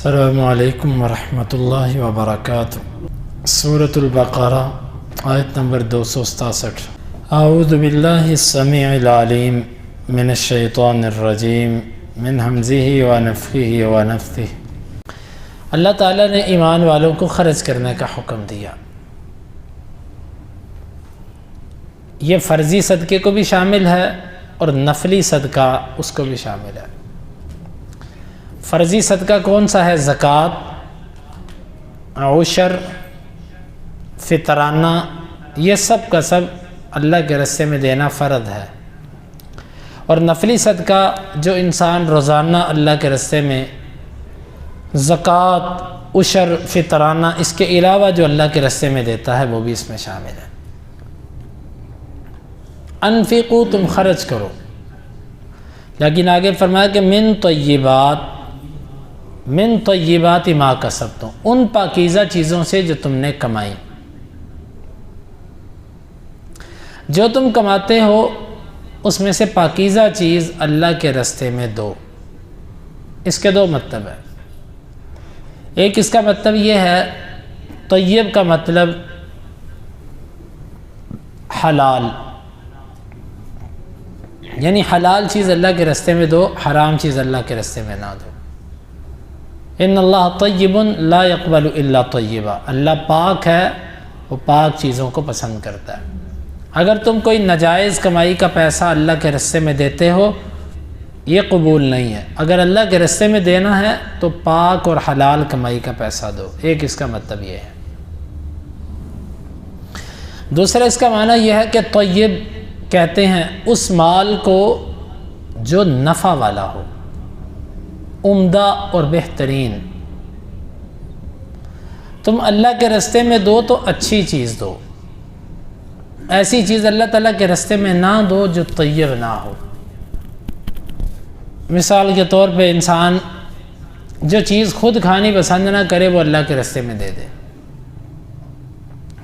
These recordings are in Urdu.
السلام علیکم ورحمۃ اللہ وبرکاتہ۔ سورۃ البقرہ آیت نمبر 267۔ اعوذ باللہ السمیع العلیم من الشیطان الرجیم من ہمزہ ونفخہ ونفثہ۔ اللہ تعالیٰ نے ایمان والوں کو خرچ کرنے کا حکم دیا۔ یہ فرضی صدقے کو بھی شامل ہے اور نفلی صدقہ اس کو بھی شامل ہے۔ فرضی صدقہ کون سا ہے؟ زکوٰۃ، عشر، فطرانہ، یہ سب کا سب اللہ کے راستے میں دینا فرض ہے۔ اور نفلی صدقہ جو انسان روزانہ اللہ کے راستے میں زکوٰۃ، عشر، فطرانہ، اس کے علاوہ جو اللہ کے راستے میں دیتا ہے وہ بھی اس میں شامل ہے۔ انفقوا، تم خرچ کرو، لیکن آگے فرمایا کہ من طیبات ما کسبتم، ان پاکیزہ چیزوں سے جو تم نے کمائی۔ جو تم کماتے ہو اس میں سے پاکیزہ چیز اللہ کے راستے میں دو۔ اس کے دو مطلب ہیں۔ ایک اس کا مطلب یہ ہے، طیب کا مطلب حلال، یعنی حلال چیز اللہ کے راستے میں دو، حرام چیز اللہ کے راستے میں نہ دو۔ ان اللہ طیب لا يقبل الا طیبا، اللہ پاک ہے، وہ پاک چیزوں کو پسند کرتا ہے۔ اگر تم کوئی ناجائز کمائی کا پیسہ اللہ کے راستے میں دیتے ہو، یہ قبول نہیں ہے۔ اگر اللہ کے راستے میں دینا ہے تو پاک اور حلال کمائی کا پیسہ دو۔ ایک اس کا مطلب یہ ہے۔ دوسرا اس کا معنی یہ ہے کہ طیب کہتے ہیں اس مال کو جو نفع والا ہو، عمدہ اور بہترین۔ تم اللہ کے راستے میں دو تو اچھی چیز دو، ایسی چیز اللہ تعالیٰ کے راستے میں نہ دو جو طیب نہ ہو۔ مثال کے طور پہ انسان جو چیز خود کھانی پسند نہ کرے وہ اللہ کے راستے میں دے دے۔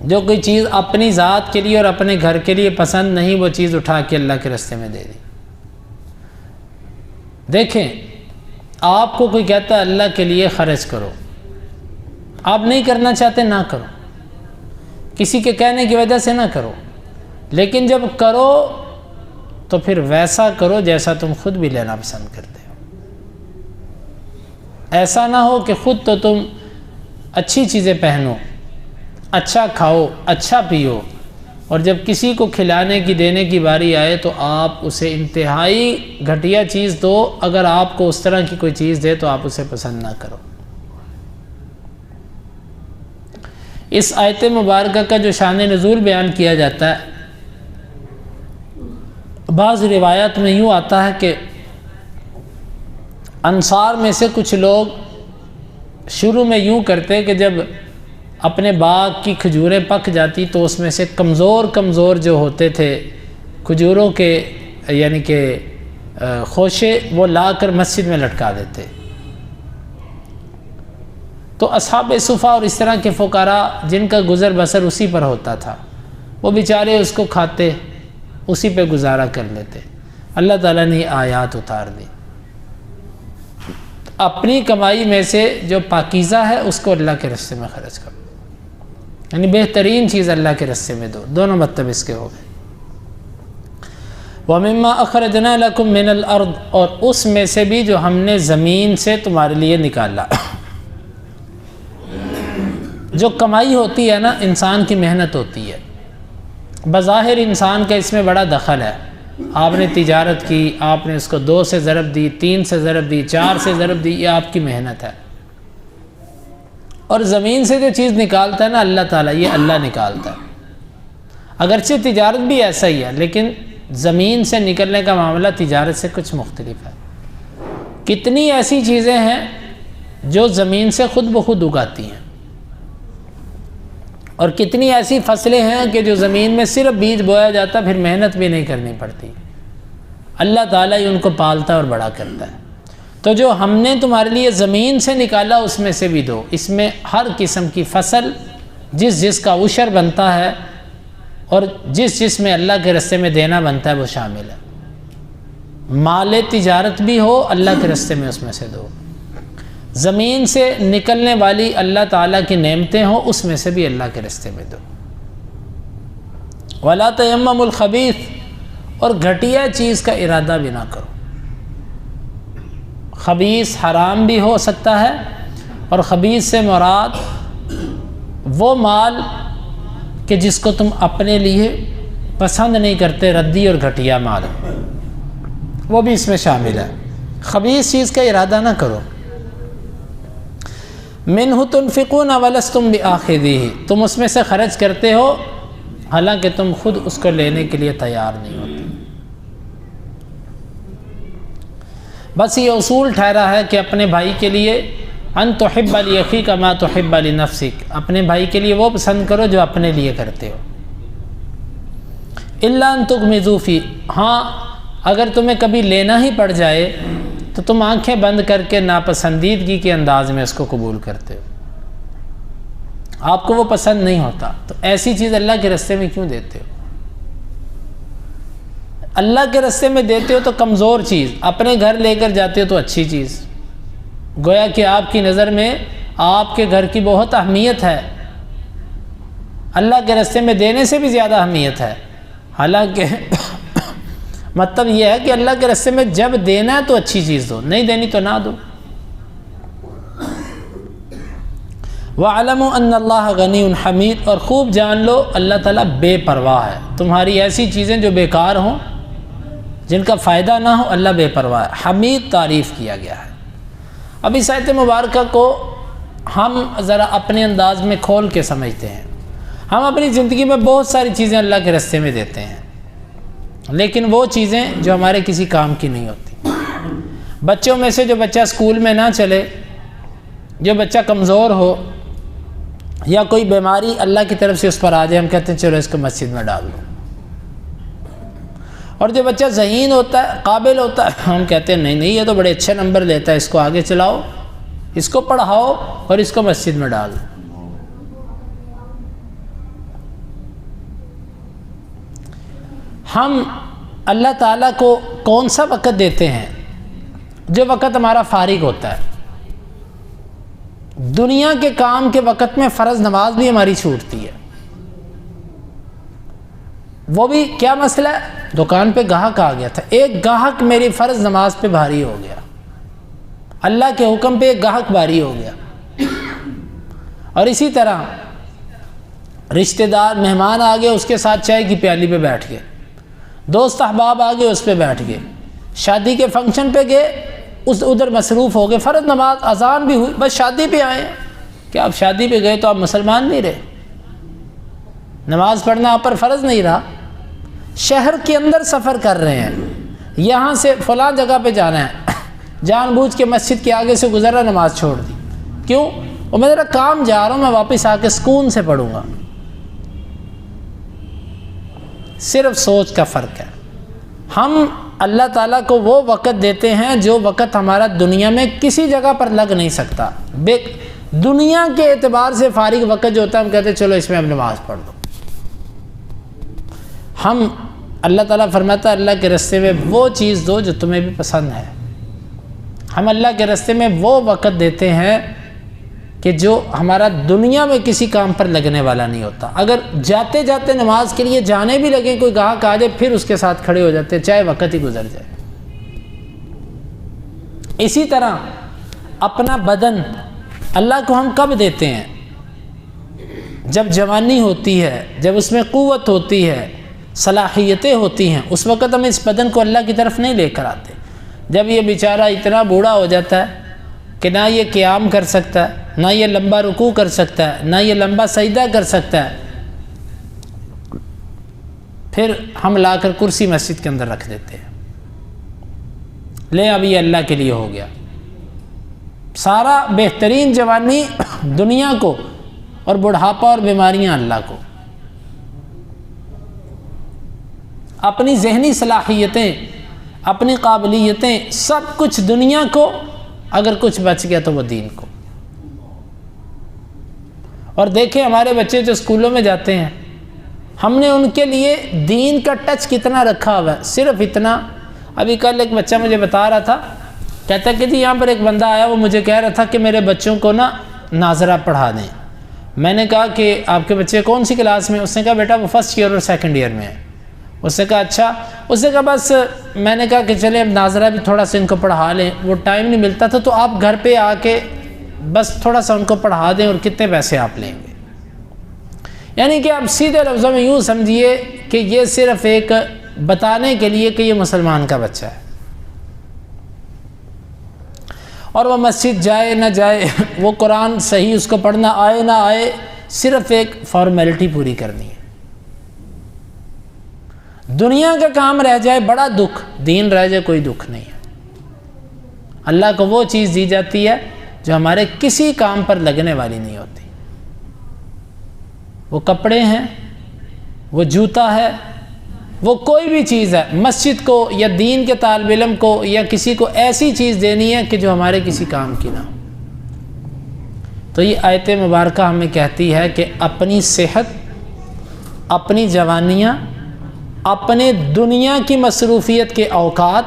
جو کوئی چیز اپنی ذات کے لیے اور اپنے گھر کے لیے پسند نہیں، وہ چیز اٹھا کے اللہ کے راستے میں دے دی۔ دیکھیں، آپ کو کوئی کہتا ہے اللہ کے لیے خرچ کرو، آپ نہیں کرنا چاہتے نہ کرو، کسی کے کہنے کی وجہ سے نہ کرو، لیکن جب کرو تو پھر ویسا کرو جیسا تم خود بھی لینا پسند کرتے ہو۔ ایسا نہ ہو کہ خود تو تم اچھی چیزیں پہنو، اچھا کھاؤ، اچھا پیو، اور جب کسی کو کھلانے کی دینے کی باری آئے تو آپ اسے انتہائی گھٹیا چیز دو۔ اگر آپ کو اس طرح کی کوئی چیز دے تو آپ اسے پسند نہ کرو۔ اس آیت مبارکہ کا جو شان نزول بیان کیا جاتا ہے، بعض روایات میں یوں آتا ہے کہ انصار میں سے کچھ لوگ شروع میں یوں کرتے کہ جب اپنے باغ کی کھجوریں پک جاتی تو اس میں سے کمزور جو ہوتے تھے کھجوروں کے، یعنی کہ خوشے، وہ لا کر مسجد میں لٹکا دیتے۔ تو اصحاب صفا اور اس طرح کے فقراء جن کا گزر بسر اسی پر ہوتا تھا، وہ بیچارے اس کو کھاتے، اسی پہ گزارا کر لیتے۔ اللہ تعالیٰ نے آیات اتار دی، اپنی کمائی میں سے جو پاکیزہ ہے اس کو اللہ کے راستے میں خرچ کرو، یعنی بہترین چیز اللہ کے راستے میں دو۔ دونوں مطلب اس کے ہو گئے۔ وَمِمَّا أَخْرَجْنَا لَكُم مِّنَ الْأَرْضِ، اور اس میں سے بھی جو ہم نے زمین سے تمہارے لیے نکالا۔ جو کمائی ہوتی ہے نا، انسان کی محنت ہوتی ہے، بظاہر انسان کا اس میں بڑا دخل ہے۔ آپ نے تجارت کی، آپ نے اس کو 2 سے ضرب دی، 3 سے ضرب دی، 4 سے ضرب دی، یہ آپ کی محنت ہے۔ اور زمین سے جو چیز نکالتا ہے نا اللہ تعالیٰ، یہ اللہ نکالتا ہے۔ اگرچہ تجارت بھی ایسا ہی ہے، لیکن زمین سے نکلنے کا معاملہ تجارت سے کچھ مختلف ہے۔ کتنی ایسی چیزیں ہیں جو زمین سے خود بخود اگاتی ہیں، اور کتنی ایسی فصلیں ہیں کہ جو زمین میں صرف بیج بویا جاتا، پھر محنت بھی نہیں کرنی پڑتی۔ اللہ تعالیٰ ہی ان کو پالتا اور بڑا کرتا ہے۔ تو جو ہم نے تمہارے لیے زمین سے نکالا اس میں سے بھی دو۔ اس میں ہر قسم کی فصل جس کا عشر بنتا ہے اور جس میں اللہ کے راستے میں دینا بنتا ہے وہ شامل ہے۔ مال تجارت بھی ہو اللہ کے راستے میں اس میں سے دو، زمین سے نکلنے والی اللہ تعالیٰ کی نعمتیں ہوں اس میں سے بھی اللہ کے راستے میں دو۔ وَلَا تَيَمَّمُوا الْخَبِيثَ، اور گھٹیا چیز کا ارادہ بھی نہ کرو۔ خبیث حرام بھی ہو سکتا ہے، اور خبیث سے مراد وہ مال کہ جس کو تم اپنے لیے پسند نہیں کرتے، ردی اور گھٹیا مال، وہ بھی اس میں شامل ہے۔ خبیث چیز کا ارادہ نہ کرو۔ مِنْهُ تُنْفِقُونَ وَلَسْتُمْ بِآخِذِهِ، تم اس میں سے خرچ کرتے ہو حالانکہ تم خود اس کو لینے کے لیے تیار نہیں ہوتے۔ بس یہ اصول ٹھہرا ہے کہ اپنے بھائی کے لیے ان تحب لأخیک ما تحب لنفسک، اپنے بھائی کے لیے وہ پسند کرو جو اپنے لیے کرتے ہو۔ الا ان تغمضوا فی، ہاں اگر تمہیں کبھی لینا ہی پڑ جائے تو تم آنکھیں بند کر کے ناپسندیدگی کے انداز میں اس کو قبول کرتے ہو، آپ کو وہ پسند نہیں ہوتا، تو ایسی چیز اللہ کے راستے میں کیوں دیتے ہو؟ اللہ کے راستے میں دیتے ہو تو کمزور چیز، اپنے گھر لے کر جاتے ہو تو اچھی چیز، گویا کہ آپ کی نظر میں آپ کے گھر کی بہت اہمیت ہے، اللہ کے راستے میں دینے سے بھی زیادہ اہمیت ہے۔ حالانکہ مطلب یہ ہے کہ اللہ کے راستے میں جب دینا ہے تو اچھی چیز دو، نہیں دینی تو نہ دو۔ وَاعْلَمُوا أَنَّ اللَّهَ غَنِيٌّ حَمِيدٌ، اور خوب جان لو اللہ تعالیٰ بے پرواہ ہے، تمہاری ایسی چیزیں جو بیکار ہوں، جن کا فائدہ نہ ہو، اللہ بے پرواہ ہے۔ حمید تعریف کیا گیا ہے۔ اب اس آیت مبارکہ کو ہم ذرا اپنے انداز میں کھول کے سمجھتے ہیں۔ ہم اپنی زندگی میں بہت ساری چیزیں اللہ کے راستے میں دیتے ہیں، لیکن وہ چیزیں جو ہمارے کسی کام کی نہیں ہوتی۔ بچوں میں سے جو بچہ اسکول میں نہ چلے، جو بچہ کمزور ہو، یا کوئی بیماری اللہ کی طرف سے اس پر آ جائے، ہم کہتے ہیں چلو اس کو مسجد میں ڈال دو۔ اور جو بچہ ذہین ہوتا ہے، قابل ہوتا ہے، ہم کہتے ہیں نہیں یہ تو بڑے اچھے نمبر لیتا ہے، اس کو آگے چلاؤ، اس کو پڑھاؤ اور اس کو مسجد میں ڈال دو۔ ہم اللہ تعالیٰ کو کون سا وقت دیتے ہیں؟ جو وقت ہمارا فارغ ہوتا ہے۔ دنیا کے کام کے وقت میں فرض نماز بھی ہماری چھوٹتی ہے، وہ بھی کیا مسئلہ ہے؟ دکان پہ گاہک آ گیا تھا، ایک گاہک میری فرض نماز پہ بھاری ہو گیا، اللہ کے حکم پہ ایک گاہک بھاری ہو گیا۔ اور اسی طرح رشتہ دار مہمان آ گئے، اس کے ساتھ چائے کی پیالی پہ بیٹھ گئے، دوست احباب آ گئے، اس پہ بیٹھ گئے، شادی کے فنکشن پہ گئے، ادھر مصروف ہو گئے، فرض نماز اذان بھی ہوئی، بس شادی پہ آئے ہیں۔ کہ آپ شادی پہ گئے تو آپ مسلمان نہیں رہے، نماز پڑھنا آپ پر فرض نہیں رہا۔ شہر کے اندر سفر کر رہے ہیں، یہاں سے فلاں جگہ پہ جانا ہے، جان بوجھ کے مسجد کے آگے سے گزرا، نماز چھوڑ دی، کیوں؟ وہ میں ذرا کام جا رہا ہوں، میں واپس آ کے سکون سے پڑھوں گا۔ صرف سوچ کا فرق ہے۔ ہم اللہ تعالیٰ کو وہ وقت دیتے ہیں جو وقت ہمارا دنیا میں کسی جگہ پر لگ نہیں سکتا، دنیا کے اعتبار سے فارغ وقت جو ہوتا ہے، ہم کہتے ہیں چلو اس میں اب نماز پڑھ دو۔ ہم اللہ تعالیٰ فرماتا ہے اللہ کے راستے میں وہ چیز دو جو تمہیں بھی پسند ہے۔ ہم اللہ کے راستے میں وہ وقت دیتے ہیں کہ جو ہمارا دنیا میں کسی کام پر لگنے والا نہیں ہوتا۔ اگر جاتے جاتے نماز کے لیے جانے بھی لگے، کوئی گاہک آ جائے، پھر اس کے ساتھ کھڑے ہو جاتے ہیں، چاہے وقت ہی گزر جائے۔ اسی طرح اپنا بدن اللہ کو ہم کب دیتے ہیں؟ جب جوانی ہوتی ہے، جب اس میں قوت ہوتی ہے، صلاحیتیں ہوتی ہیں، اس وقت ہم اس بدن کو اللہ کی طرف نہیں لے کر آتے۔ جب یہ بیچارہ اتنا بوڑھا ہو جاتا ہے کہ نہ یہ قیام کر سکتا ہے، نہ یہ لمبا رکوع کر سکتا ہے، نہ یہ لمبا سجدہ کر سکتا ہے، پھر ہم لا کر کرسی مسجد کے اندر رکھ دیتے ہیں، لے اب یہ اللہ کے لیے ہو گیا۔ سارا بہترین جوانی دنیا کو، اور بڑھاپا اور بیماریاں اللہ کو۔ اپنی ذہنی صلاحیتیں، اپنی قابلیتیں، سب کچھ دنیا کو، اگر کچھ بچ گیا تو وہ دین کو۔ اور دیکھیں ہمارے بچے جو اسکولوں میں جاتے ہیں، ہم نے ان کے لیے دین کا ٹچ کتنا رکھا ہوا ہے، صرف اتنا۔ ابھی کل ایک بچہ مجھے بتا رہا تھا کہتا ہے کہ جی یہاں پر ایک بندہ آیا، وہ مجھے کہہ رہا تھا کہ میرے بچوں کو نا ناظرہ پڑھا دیں۔ میں نے کہا کہ آپ کے بچے کون سی کلاس میں؟ اس نے کہا بیٹا وہ فرسٹ ایئر اور سیکنڈ ایئر میں ہے۔ اس نے کہا اچھا۔ اس نے کہا بس میں نے کہا کہ چلے اب ناظرہ بھی تھوڑا سا ان کو پڑھا لیں، وہ ٹائم نہیں ملتا تھا، تو آپ گھر پہ آ کے بس تھوڑا سا ان کو پڑھا دیں، اور کتنے پیسے آپ لیں گے؟ یعنی کہ آپ سیدھے لفظوں میں یوں سمجھیے کہ یہ صرف ایک بتانے کے لیے کہ یہ مسلمان کا بچہ ہے، اور وہ مسجد جائے نہ جائے، وہ قرآن صحیح اس کو پڑھنا آئے نہ آئے، صرف ایک فارمیلٹی پوری کرنی ہے۔ دنیا کا کام رہ جائے بڑا دکھ، دین رہ جائے کوئی دکھ نہیں ہے۔ اللہ کو وہ چیز دی جاتی ہے جو ہمارے کسی کام پر لگنے والی نہیں ہوتی۔ وہ کپڑے ہیں، وہ جوتا ہے، وہ کوئی بھی چیز ہے، مسجد کو یا دین کے طالب علم کو یا کسی کو ایسی چیز دینی ہے کہ جو ہمارے کسی کام کی نہ ہو۔ تو یہ آیت مبارکہ ہمیں کہتی ہے کہ اپنی صحت، اپنی جوانیاں، اپنے دنیا کی مصروفیت کے اوقات،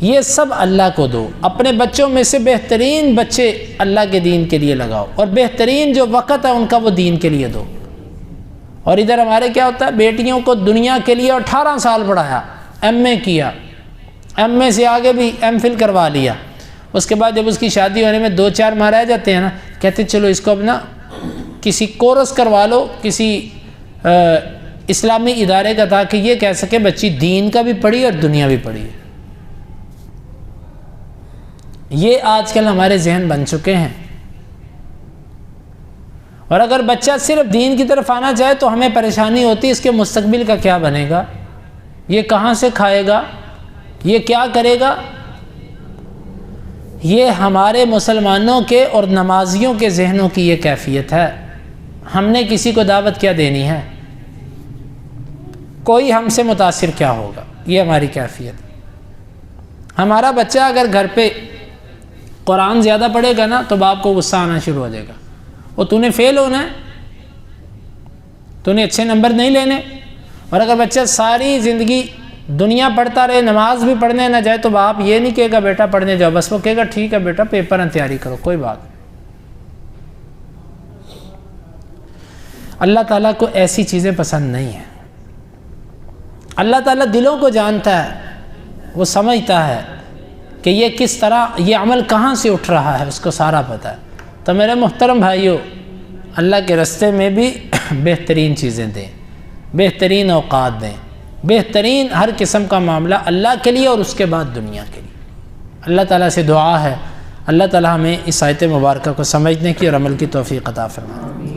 یہ سب اللہ کو دو۔ اپنے بچوں میں سے بہترین بچے اللہ کے دین کے لیے لگاؤ، اور بہترین جو وقت ہے ان کا وہ دین کے لیے دو۔ اور ادھر ہمارے کیا ہوتا ہے، بیٹیوں کو دنیا کے لیے 18 سال پڑھایا، ایم اے کیا، ایم اے سے آگے بھی ایم فل کروا لیا، اس کے بعد جب اس کی شادی ہونے میں 2-4 ماہ رہ جاتے ہیں نا، کہتے چلو اس کو اب نا کسی کورس کروا لو کسی اسلامی ادارے کا، تاکہ یہ کہہ سکے بچی دین کا بھی پڑھی اور دنیا بھی پڑھی۔ یہ آج کل ہمارے ذہن بن چکے ہیں، اور اگر بچہ صرف دین کی طرف آنا چاہے تو ہمیں پریشانی ہوتی ہے اس کے مستقبل کا کیا بنے گا، یہ کہاں سے کھائے گا، یہ کیا کرے گا۔ یہ ہمارے مسلمانوں کے اور نمازیوں کے ذہنوں کی یہ کیفیت ہے۔ ہم نے کسی کو دعوت کیا دینی ہے، کوئی ہم سے متاثر کیا ہوگا، یہ ہماری کیفیت۔ ہمارا بچہ اگر گھر پہ قرآن زیادہ پڑھے گا نا تو باپ کو غصہ آنا شروع ہو جائے گا، وہ تو نے فیل ہونا ہے، تو نے اچھے نمبر نہیں لینے۔ اور اگر بچہ ساری زندگی دنیا پڑھتا رہے، نماز بھی پڑھنے نہ جائے، تو باپ یہ نہیں کہے گا بیٹا پڑھنے جاؤ، بس وہ کہے گا ٹھیک ہے بیٹا پیپر میں تیاری کرو، کوئی بات نہیں۔ اللہ تعالیٰ کو ایسی چیزیں پسند نہیں ہیں۔ اللہ تعالیٰ دلوں کو جانتا ہے، وہ سمجھتا ہے کہ یہ کس طرح، یہ عمل کہاں سے اٹھ رہا ہے، اس کو سارا پتہ ہے۔ تو میرے محترم بھائیوں، اللہ کے راستے میں بھی بہترین چیزیں دیں، بہترین اوقات دیں، بہترین ہر قسم کا معاملہ اللہ کے لیے اور اس کے بعد دنیا کے لیے۔ اللہ تعالیٰ سے دعا ہے اللہ تعالیٰ ہمیں اس آیت مبارکہ کو سمجھنے کی اور عمل کی توفیق عطا فرمائے۔